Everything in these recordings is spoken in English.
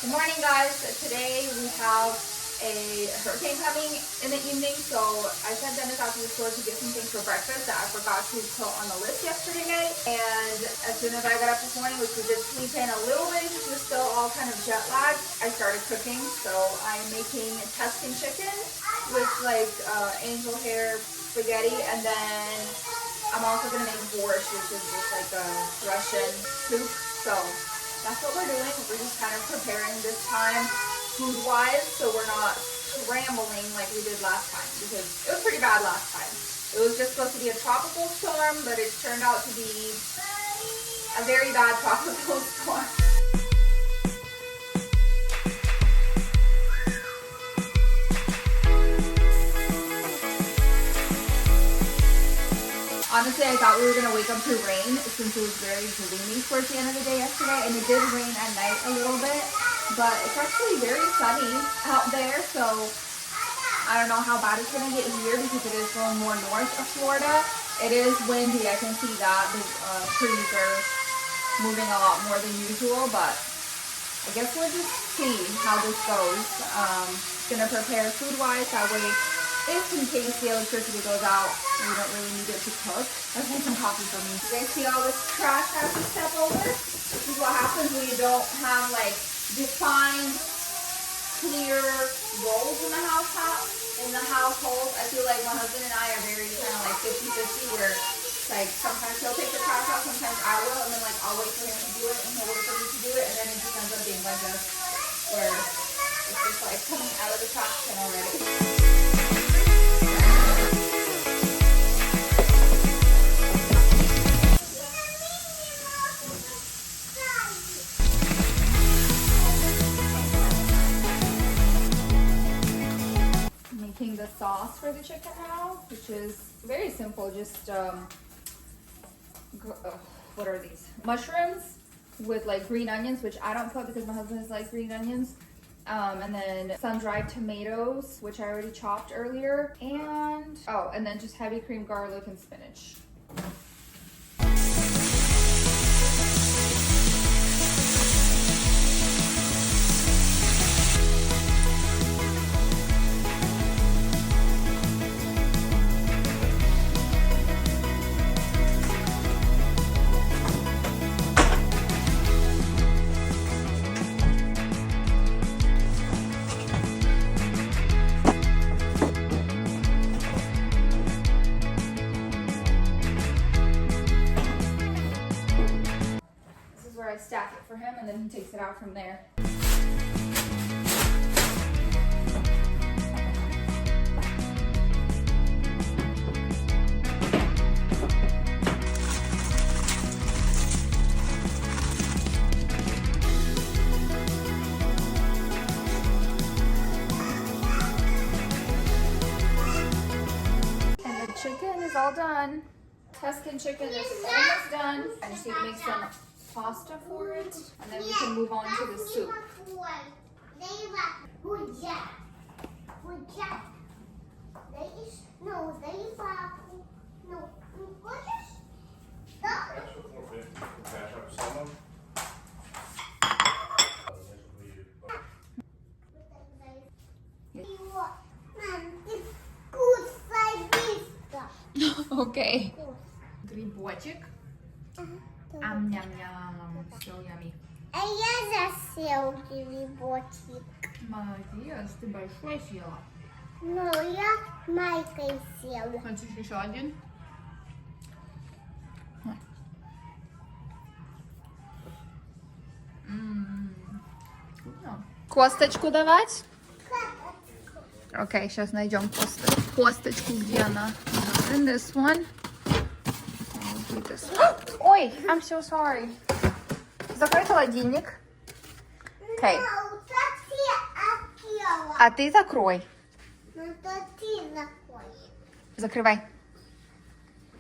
Good morning, guys. Today we have a hurricane coming in the evening, so I sent Dennis out to the store to get some things for breakfast that I forgot to put on the list yesterday night. And as soon as I got up this morning, which we did sleep in a little bit because we're still all kind of jet lagged, I started cooking. So I'm making Tuscan chicken with like angel hair spaghetti, and then I'm also gonna make borscht, which is just like a Russian soup. So that's what we're doing. We're just kind of preparing this time food-wise, so we're not scrambling like we did last time, because it was pretty bad last time. It was just supposed to be a tropical storm, but it turned out to be a very bad tropical storm. Honestly, I thought we were going to wake up to rain since it was very gloomy towards the end of the day yesterday, and it did rain at night a little bit, but it's actually very sunny out there, so I don't know how bad it's going to get here because it is going more north of Florida. It is windy, I can see that. The trees are moving a lot more than usual, but I guess we'll just see how this goes. Going to prepare food-wise, that way if in case the electricity goes out, we don't really need it to cook. Let's make some coffee for me. You guys see all this trash I have to step over? This is what happens when you don't have like defined, clear roles in the household. I feel like my husband and I are very kind of like 50-50, where like sometimes he'll take the trash out, sometimes I will, and then like I'll wait for him to do it and he'll wait for me to do it, and then it just ends up being like this, where it's just like coming out of the trash can already. Making the sauce for the chicken now, which is very simple. Just what are these? Mushrooms with like green onions, which I don't put because my husband likes green onions. And then sun-dried tomatoes, which I already chopped earlier, and then just heavy cream garlic and spinach. I stack it for him, and then he takes it out from there. And the chicken is all done. Tuscan chicken is almost done. I just need to make some pasta for it, and then we can move on to the soup. Okay. Грибочек. Ам-ням-ням, so yummy. А я засел грибочек. Молодец, ты большой съела. Ну, я майкой села. Хочешь еще один? Косточку давать? Окей, сейчас найдем косточку, где она. In this one. Ой, I'm so sorry. Закрой холодильник. Окей. А ты закрой. Закрывай.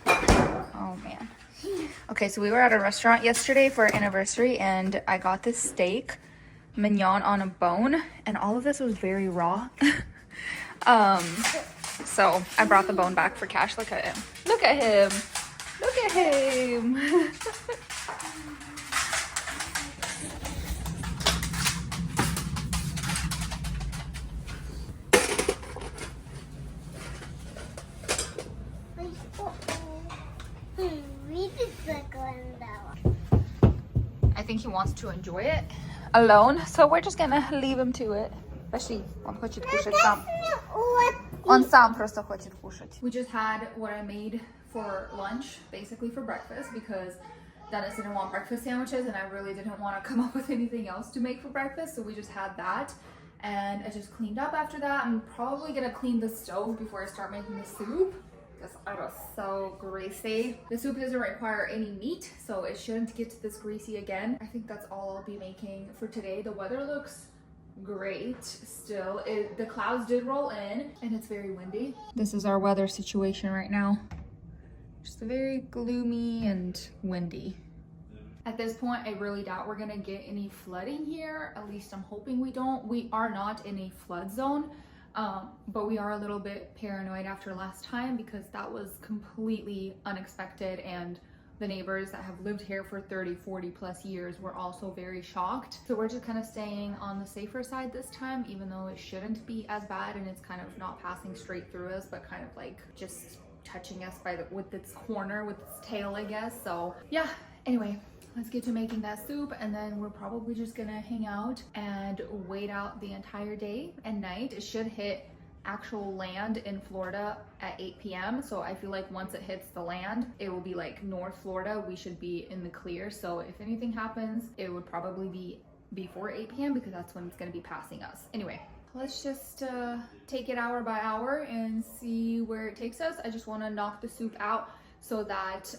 Oh man. Okay, so we were at a restaurant yesterday for our anniversary, and I got this steak mignon on a bone, and all of this was very raw. So I brought the bone back for Cash. Look at him. Look at him. Look at him. wants to enjoy it alone. So we're just gonna leave him to it. Пошли, он хочет кушать сам. Он сам просто хочет кушать. We just had what I made for lunch, basically for breakfast, because Dennis didn't want breakfast sandwiches and I really didn't want to come up with anything else to make for breakfast. So we just had that. And I just cleaned up after that. I'm probably gonna clean the stove before I start making the soup because I was so greasy. The soup doesn't require any meat, so it shouldn't get this greasy again. I think that's all I'll be making for today. The weather looks great still. The clouds did roll in and it's very windy. This is our weather situation right now. Just very gloomy and windy. At this point, I really doubt we're gonna get any flooding here. At least I'm hoping we don't. We are not in a flood zone, but we are a little bit paranoid after last time because that was completely unexpected, and the neighbors that have lived here for 30, 40 plus years were also very shocked. So we're just kind of staying on the safer side this time, even though it shouldn't be as bad and it's kind of not passing straight through us, but kind of like just touching us with its corner, with its tail, I guess. So yeah, anyway. Let's get to making that soup, and then we're probably just gonna hang out and wait out the entire day and night. It should hit actual land in Florida at 8 p.m. So I feel like once it hits the land, it will be like North Florida. We should be in the clear. So if anything happens, it would probably be before 8 p.m. because that's when it's gonna be passing us. Anyway, let's just take it hour by hour and see where it takes us. I just wanna knock the soup out so that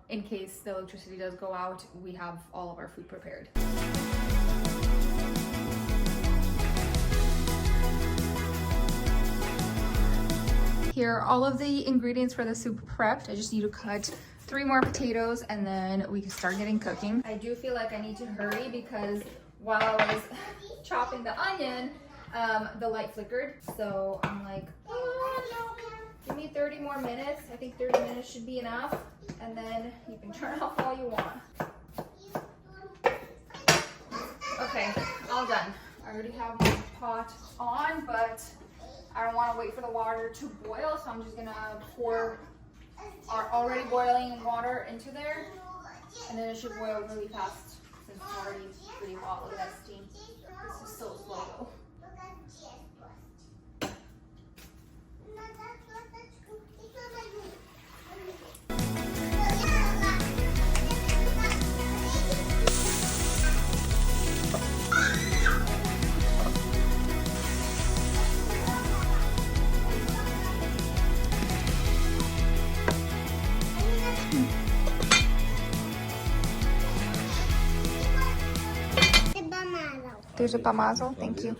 in case the electricity does go out, we have all of our food prepared. Here are all of the ingredients for the soup prepped. I just need to cut 3 more potatoes and then we can start getting cooking. I do feel like I need to hurry because while I was chopping the onion, the light flickered. So I'm like, oh, no. Give me 30 more minutes. I think 30 minutes should be enough. And then you can turn off all you want. Okay, all done. I already have the pot on, but I don't want to wait for the water to boil. So I'm just gonna pour our already boiling water into there. And then it should boil really fast since it's already pretty hot. Look at that steam. This is so slow though. There's a pamazo, thank you.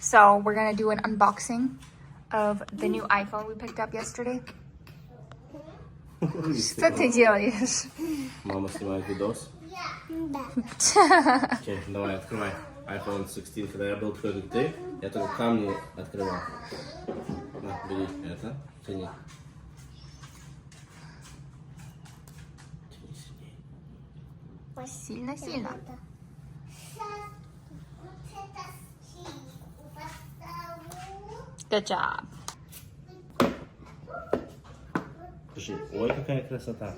So we're gonna do an unboxing of the new iPhone we picked up yesterday. Что ты делаешь? Мама снимает видос? Да. Окей, давай, открывай. iPhone 16, когда я был такой, как ты, я только камни открывал. На, бери это, тяни. Сильно-сильно. Good job. Слушай, ой, какая красота.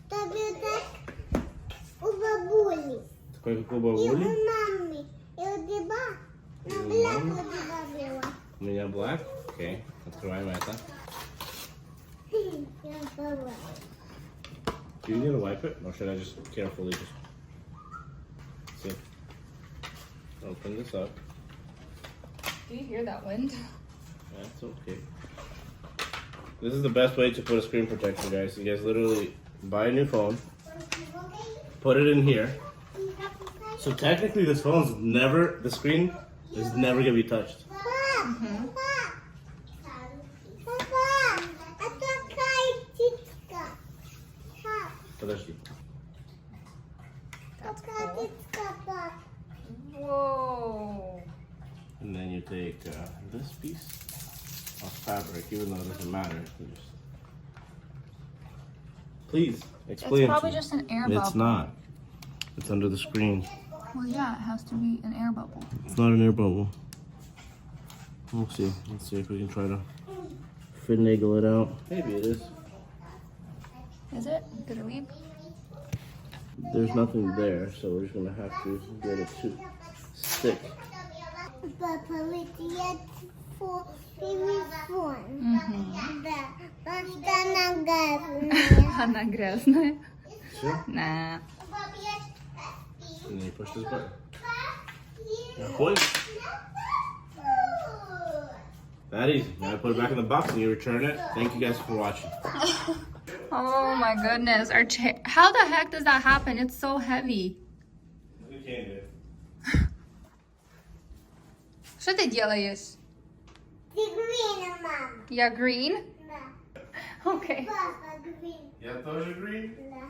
Тобі так у бабулі. Такой, как у І у бабули. мамі. І у діба. На бляку діба була. У меня black. Окей, открываем это. Я забула. Do you need to wipe it? Or should I just carefully just... See? Open this up. Do you hear that wind? That's okay. This is the best way to put a screen protector, guys. You guys literally buy a new phone, put it in here. So technically this phone's never, the screen is never gonna be touched. Подожди. That's cool. Whoa. And then you take this piece of fabric, even though it doesn't matter. You just... Please, explain. It's probably to me. just an air bubble. It's not. It's under the screen. Well, yeah, it has to be an air bubble. It's not an air bubble. We'll see. Let's see if we can try to finagle it out. Maybe it is. Is it? Did it leave? There's nothing there, so we're just gonna have to get it to stick. Papa, we did for телефон. Да. Просто она грязная. Она грязная. Sure. Nah. And then you push this button. Now push. That easy. Now I put it back in the box and you return it. Thank you guys for watching. Oh my goodness. Our chair. How the heck does that happen? It's so heavy. You can't do it. Что ты делаешь? Ты green, мама. Я green? Да. Okay. Папа green. Я тоже green. Да.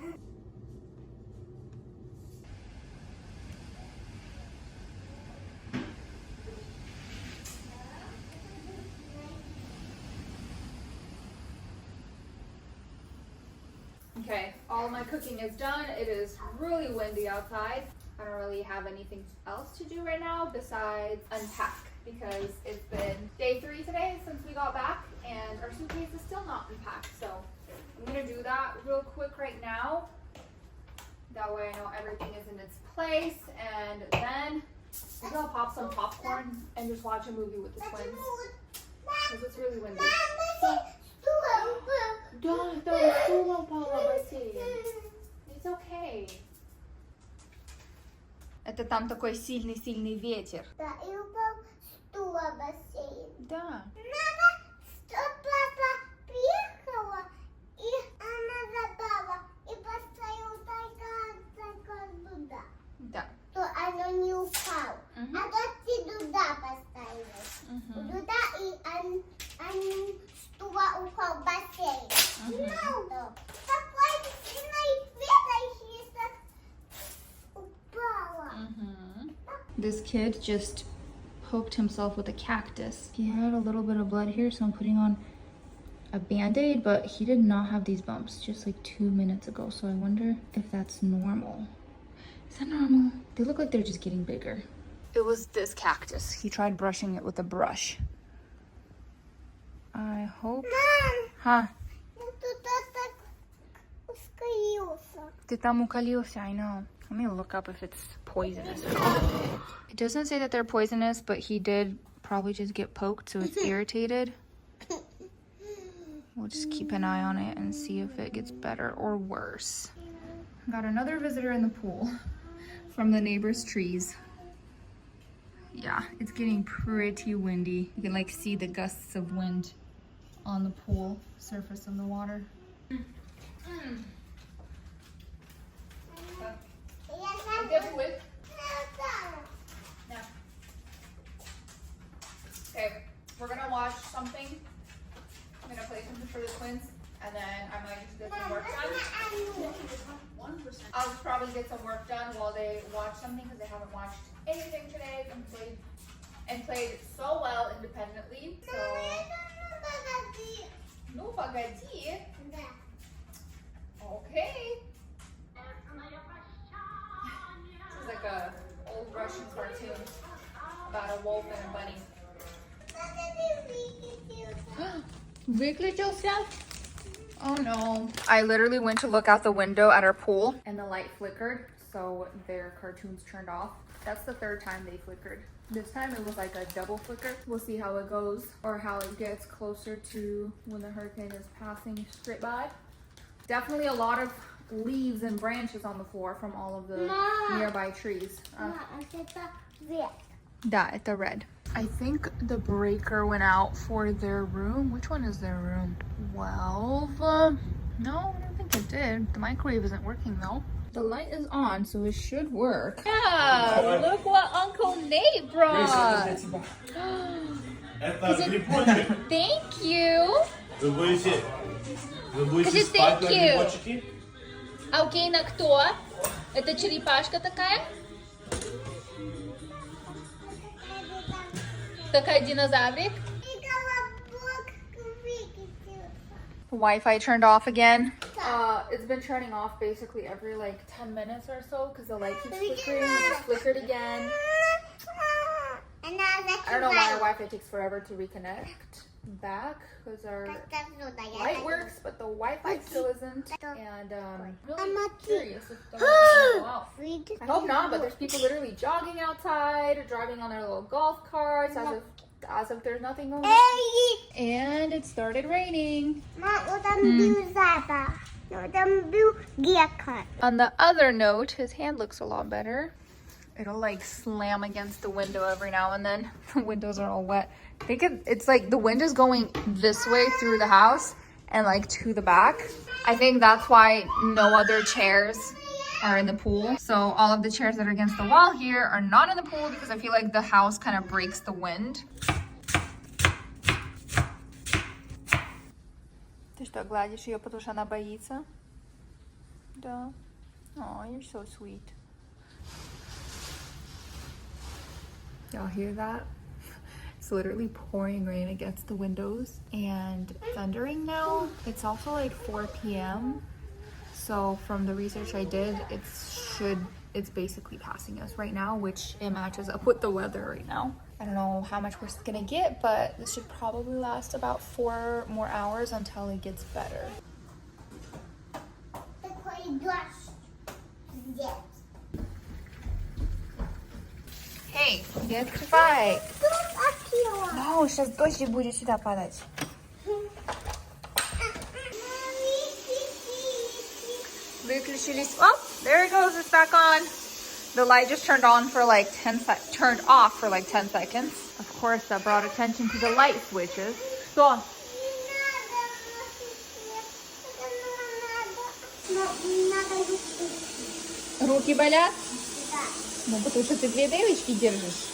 Okay, all my cooking is done. It is really windy outside. I don't really have anything else to do right now besides unpack because it's been day 3 today since we got back and our suitcase is still not unpacked. So I'm gonna do that real quick right now. That way I know everything is in its place, and then maybe I'll pop some popcorn and just watch a movie with the twins because it's really windy. Да, стул упал в бассейн. It's okay. Это там такой сильный ветер. Да, и упал стул в бассейн. Да. Надо, что папа приехала, и она забрала, и поставила только туда. Да. То оно не упало. Мгм. А то ты туда поставила. Туда, и они стула упал в бассейн. No. Такой сильный ветер, если упала. This kid just poked himself with a cactus. He had a little bit of blood here, so I'm putting on a band-aid, but he did not have these bumps just like 2 minutes ago, so I wonder if that's normal. Is that normal? They look like they're just getting bigger. It was this cactus. He tried brushing it with a brush. I hope... Мам, Huh? я туда так ускорился. Ты там уколился, I know. Let me look up if it's poisonous at all. It doesn't say that they're poisonous, but he did probably just get poked, so it's irritated. We'll just keep an eye on it and see if it gets better or worse. Got another visitor in the pool from the neighbor's trees. Yeah, it's getting pretty windy. You can like see the gusts of wind on the pool surface of the water. Okay, we're gonna watch something. I'm gonna play something for the twins, and then I might just get some work done. I'll just probably get some work done while they watch something because they haven't watched anything today and played so well independently. So, no pagadi. Okay. This is like a old Russian cartoon about a wolf and a bunny. Выключился? Oh no. I literally went to look out the window at our pool and the light flickered, so their cartoons turned off. That's the 3rd time they flickered. This time it was like a double flicker. We'll see how it goes or how it gets closer to when the hurricane is passing straight by. Definitely a lot of leaves and branches on the floor from all of the nearby trees. Да, это red. I think the breaker went out for their room. Which one is their room? 12? No, I don't think it did. The microwave isn't working though. The light is on, so it should work. Yeah, look what Uncle Nate brought. Thank you. Скажи thank you. А у Кейна кто? Это черепашка такая? Такая динозаврик? Wi-Fi turned off again. It's been turning off basically every like 10 minutes or so because the light keeps flickering. It just flickered again. I don't know why our Wi-Fi takes forever to reconnect. back because our light works, but the Wi-Fi still isn't. And I'm really curious if the will go out. I hope not, but there's people literally jogging outside, driving on their little golf carts as if there's nothing going on. And it started raining. On the other note, his hand looks a lot better. It'll like slam against the window every now and then. The windows are all wet. I think it's like the wind is going this way through the house and like to the back. I think that's why no other chairs are in the pool. So all of the chairs that are against the wall here are not in the pool because I feel like the house kind of breaks the wind. Ты что, гладишь ее, потому что она боится? Да. Oh, you're so sweet. Y'all hear that? It's literally pouring rain against the windows and thundering now. It's also like 4 p.m. So from the research I did, it's basically passing us right now, which it matches up with the weather right now. I don't know how much we're gonna get, but this should probably last about 4 more hours until it gets better. Hey, не открывай. No, сейчас дождь будет сюда падать. Выключились. Oh, there it goes. It's back on. The light just turned on for like turned off for like 10 seconds. Of course, that brought attention to the light switches. So. Руки болят? Ну, потому что ты 2 девочки держишь.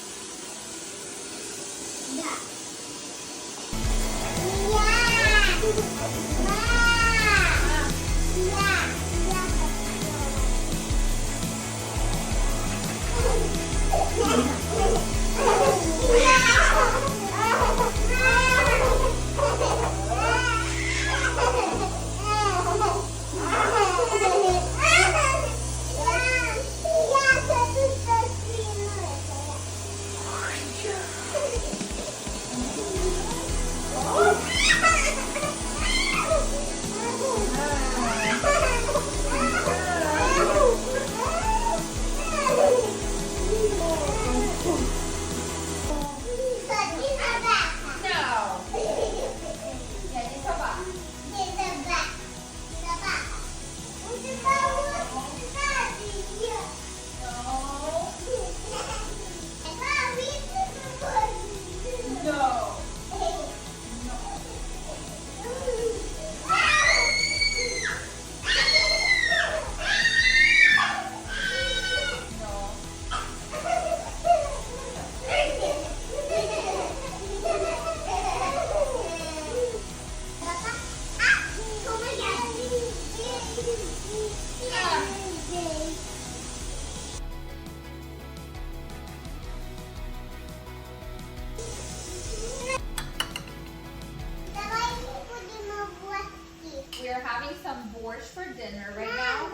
We are having some borscht for dinner right now.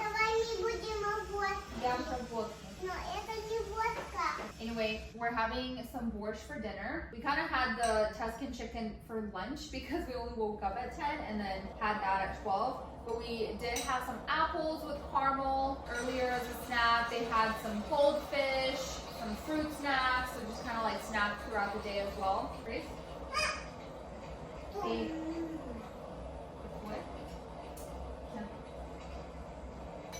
Anyway, we're having some borscht for dinner. We kind of had the Tuscan chicken for lunch because we only woke up at 10 and then had that at 12. But we did have some apples with caramel earlier as a snack. They had some cold fish, some fruit snacks, so just kind of like snack throughout the day as well. Grace? What?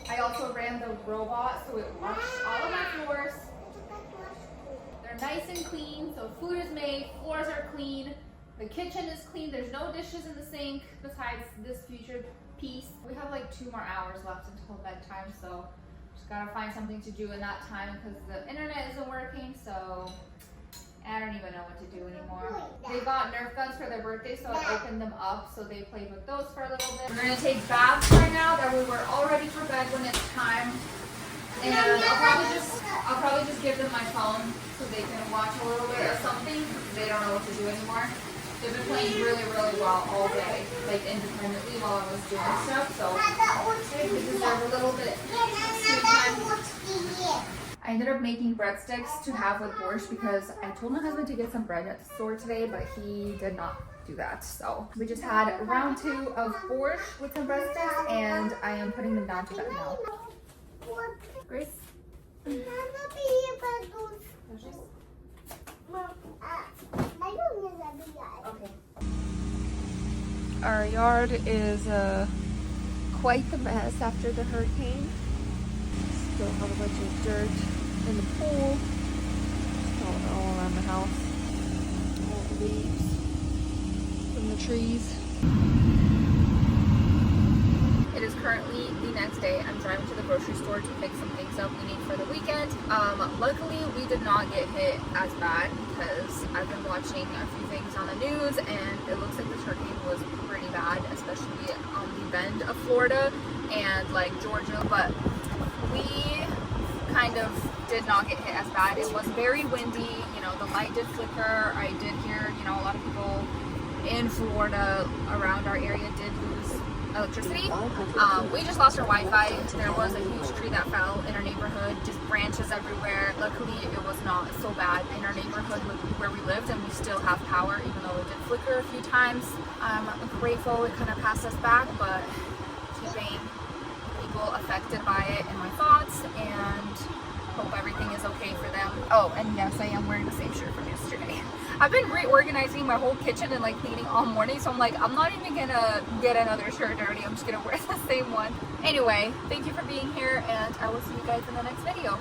I also ran the robot, so it washed all of my floors. They're nice and clean, so food is made, floors are clean, the kitchen is clean, there's no dishes in the sink besides this future piece. We have like 2 more hours left until bedtime, so just gotta find something to do in that time because the internet isn't working, so I don't even know what to do anymore. They got Nerf guns for their birthday, so I opened them up, so they played with those for a little bit. We're gonna take baths right now that we were all ready for bed when it's time. And I'll probably just give them my phone so they can watch a little bit of something. They don't know what to do anymore. They've been playing really, really well all day, like independently while I was doing stuff. So they deserve a little bit of screen time. I ended up making breadsticks to have with borscht because I told my husband to get some bread at the store today, but he did not do that. So we just had round 2 of borscht with some breast sticks, and I am putting them down to bed now. Grace? Okay. Our yard is quite the mess after the hurricane. Still have a bunch of dirt in the pool. All around the house. All the leaves from the trees. It is currently the next day. I'm driving to the grocery store to pick some things up we need for the weekend. Luckily, we did not get hit as bad because I've been watching a few things on the news, and it looks like this hurricane was pretty bad, especially on the bend of Florida and like Georgia. But we kind of did not get hit as bad. It was very windy. You know, the light did flicker. I did hear, you know, a lot of people in Florida around our area did lose electricity. We just lost our Wi-Fi. There was a huge tree that fell in our neighborhood, just branches everywhere. Luckily, it was not so bad in our neighborhood where we lived, and we still have power, even though it did flicker a few times. I'm grateful it kind of passed us back, but keeping people affected by it in my thoughts, and hope everything is okay for them. Oh, and yes, I am wearing the same shirt from yesterday. I've been reorganizing my whole kitchen and like cleaning all morning, so I'm like, I'm not even gonna get another shirt dirty. I'm just gonna wear the same one. Anyway, thank you for being here, and I will see you guys in the next video.